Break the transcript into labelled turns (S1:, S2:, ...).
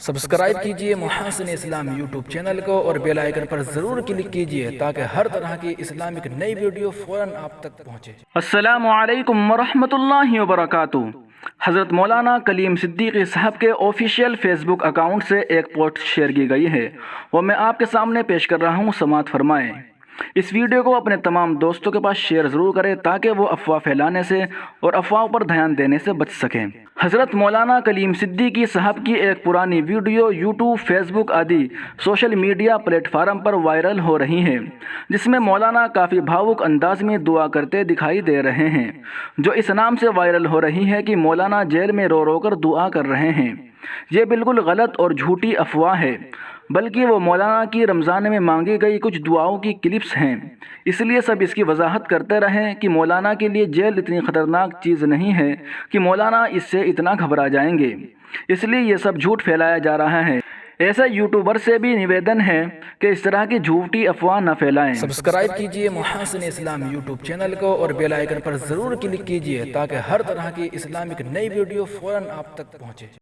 S1: Subscribe کیجئے محاسن اسلام YouTube channel کو اور بیل آئیکن پر ضرور کلک کیجئے تاکہ ہر طرح کی اسلامک نئی ویڈیو فوراً آپ تک پہنچے۔
S2: السلام علیکم ورحمۃ اللہ وبرکاتہ۔ حضرت مولانا کلیم صدیقی صاحب کے آفیشیل فیس بک اکاؤنٹ سے ایک پوسٹ شیئر کی گئی ہے، وہ میں آپ کے سامنے پیش کر رہا ہوں، سماعت فرمائیں۔ اس ویڈیو کو اپنے تمام دوستوں کے پاس شیئر ضرور کریں تاکہ وہ افواہ پھیلانے سے اور افواہوں پر دھیان دینے سے بچ سکیں۔ حضرت مولانا کلیم صدیقی صاحب کی ایک پرانی ویڈیو یوٹیوب، فیس بک آدی سوشل میڈیا پلیٹ فارم پر وائرل ہو رہی ہے، جس میں مولانا کافی بھاوک انداز میں دعا کرتے دکھائی دے رہے ہیں، جو اس نام سے وائرل ہو رہی ہے کہ مولانا جیل میں رو رو کر دعا کر رہے ہیں۔ یہ بالکل غلط اور جھوٹی افواہ ہے، بلکہ وہ مولانا کی رمضان میں مانگی گئی کچھ دعاؤں کی کلپس ہیں۔ اس لیے سب اس کی وضاحت کرتے رہیں کہ مولانا کے لیے جیل اتنی خطرناک چیز نہیں ہے کہ مولانا اس سے اتنا گھبرا جائیں گے، اس لیے یہ سب جھوٹ پھیلایا جا رہا ہے۔ ایسے یوٹیوبر سے بھی نویدن ہے کہ اس طرح کی جھوٹی افواہ نہ پھیلائیں۔
S1: سبسکرائب کیجئے محاسن اسلام یوٹیوب چینل کو اور بیل آئیکن پر ضرور کلک کیجئے تاکہ ہر طرح کی اسلامک نئی ویڈیو فوراً آپ تک پہنچے۔